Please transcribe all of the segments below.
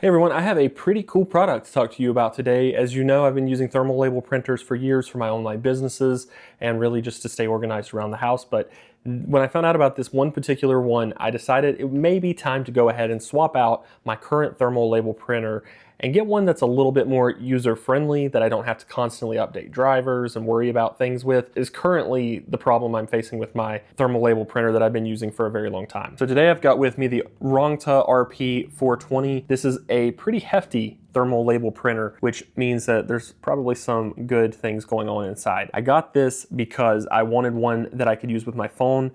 Hey everyone, I have a pretty cool product to talk to you about today. As you know, I've been using thermal label printers for years for my online businesses and really just to stay organized around the house. But when I found out about this one particular one, I decided it may be time to go ahead and swap out my current thermal label printer and get one that's a little bit more user-friendly, that I don't have to constantly update drivers and worry about things with, is currently the problem I'm facing with my thermal label printer that I've been using for a very long time. So today I've got with me the Rongta RP420. This is a pretty hefty thermal label printer, which means that there's probably some good things going on inside. I got this because I wanted one that I could use with my phone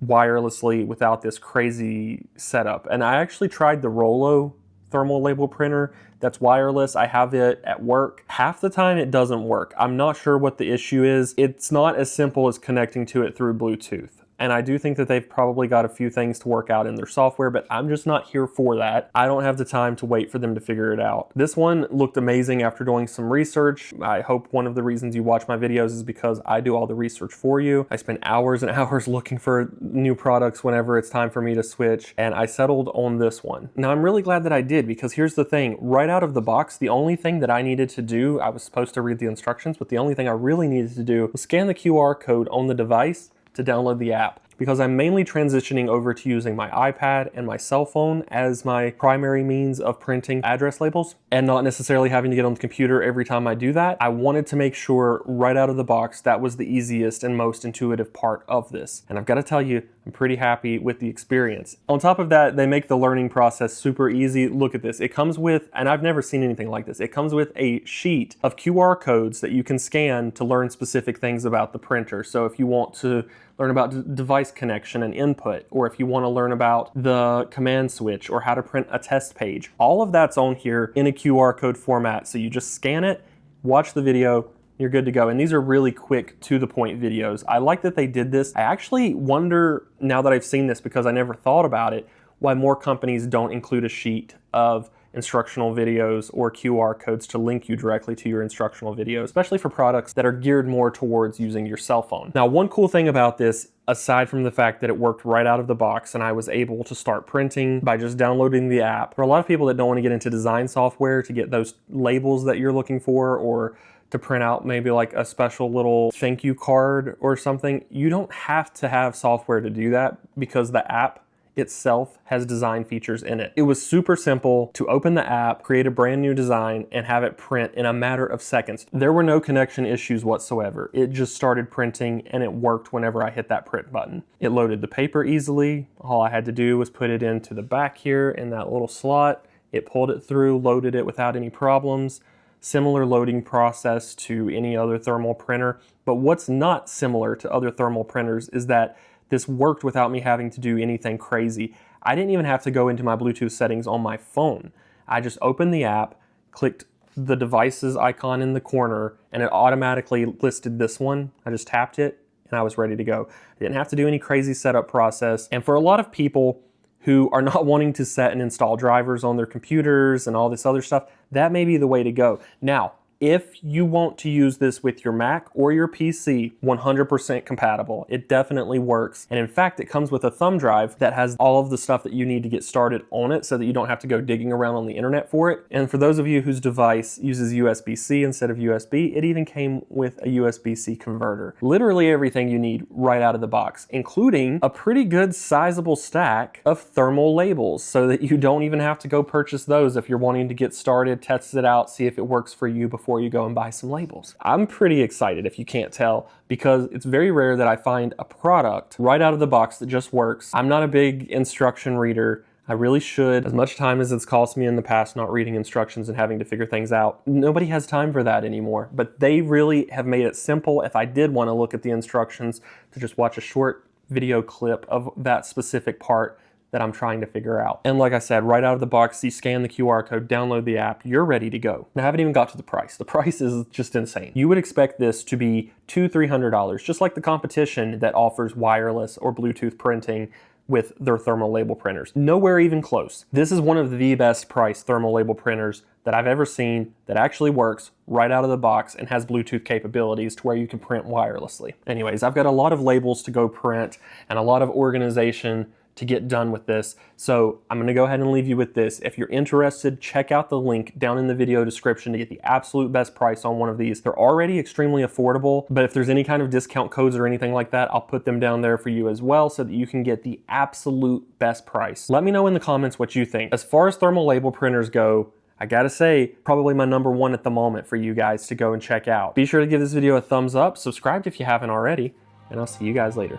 wirelessly without this crazy setup. And I actually tried the Rollo thermal label printer that's wireless. I have it at work. Half the time it doesn't work. I'm not sure what the issue is. It's not as simple as connecting to it through Bluetooth. And I do think that they've probably got a few things to work out in their software, but I'm just not here for that. I don't have the time to wait for them to figure it out. This one looked amazing after doing some research. I hope one of the reasons you watch my videos is because I do all the research for you. I spend hours and hours looking for new products whenever it's time for me to switch, and I settled on this one. Now I'm really glad that I did, because here's the thing. Right out of the box, the only thing that I needed to do, I was supposed to read the instructions, but the only thing I really needed to do was scan the QR code on the device to download the app. Because I'm mainly transitioning over to using my iPad and my cell phone as my primary means of printing address labels and not necessarily having to get on the computer every time I do that, I wanted to make sure right out of the box that was the easiest and most intuitive part of this. And I've got to tell you, I'm pretty happy with the experience. On top of that, they make the learning process super easy. Look at this. It comes with, and I've never seen anything like this, it comes with a sheet of QR codes that you can scan to learn specific things about the printer. So if you want to learn about device connection and input, or if you want to learn about the command switch or how to print a test page, all of that's on here in a QR code format. So you just scan it, watch the video, you're good to go. And these are really quick, to the point videos. I like that they did this. I actually wonder, now that I've seen this, because I never thought about it, why more companies don't include a sheet of instructional videos or QR codes to link you directly to your instructional videos, especially for products that are geared more towards using your cell phone. Now, one cool thing about this, aside from the fact that it worked right out of the box and I was able to start printing by just downloading the app, for a lot of people that don't want to get into design software to get those labels that you're looking for, or to print out maybe like a special little thank you card or something, you don't have to have software to do that, because the app itself has design features in it. It was super simple to open the app, create a brand new design, and have it print in a matter of seconds. There were no connection issues whatsoever. It just started printing and it worked whenever I hit that print button. It loaded the paper easily. All I had to do was put it into the back here in that little slot. It pulled it through, loaded it without any problems. Similar loading process to any other thermal printer. But what's not similar to other thermal printers is that this worked without me having to do anything crazy. I didn't even have to go into my Bluetooth settings on my phone. I just opened the app, clicked the devices icon in the corner, and it automatically listed this one. I just tapped it and I was ready to go. I didn't have to do any crazy setup process. And for a lot of people who are not wanting to set and install drivers on their computers and all this other stuff, that may be the way to go. Now, if you want to use this with your Mac or your PC, 100% compatible. It definitely works. And in fact, it comes with a thumb drive that has all of the stuff that you need to get started on it, so that you don't have to go digging around on the internet for it. And for those of you whose device uses USB-C instead of USB, it even came with a USB-C converter. Literally everything you need right out of the box, including a pretty good sizable stack of thermal labels, so that you don't even have to go purchase those if you're wanting to get started, test it out, see if it works for you before you go and buy some labels. I'm pretty excited, if you can't tell, because it's very rare that I find a product right out of the box that just works. I'm not a big instruction reader. I really should. As much time as it's cost me in the past not reading instructions and having to figure things out, nobody has time for that anymore. But they really have made it simple, if I did want to look at the instructions, to just watch a short video clip of that specific part that I'm trying to figure out. And like I said, right out of the box, you scan the QR code, download the app, you're ready to go. Now, I haven't even got to the price. The price is just insane. You would expect this to be $200–300, just like the competition that offers wireless or Bluetooth printing with their thermal label printers. Nowhere even close. This is one of the best priced thermal label printers that I've ever seen that actually works right out of the box and has Bluetooth capabilities to where you can print wirelessly. Anyways, I've got a lot of labels to go print and a lot of organization to get done with this. So I'm gonna go ahead and leave you with this. If you're interested, check out the link down in the video description to get the absolute best price on one of these. They're already extremely affordable, but if there's any kind of discount codes or anything like that, I'll put them down there for you as well so that you can get the absolute best price. Let me know in the comments what you think. As far as thermal label printers go, I gotta say, probably my #1 at the moment for you guys to go and check out. Be sure to give this video a thumbs up, subscribe if you haven't already, and I'll see you guys later.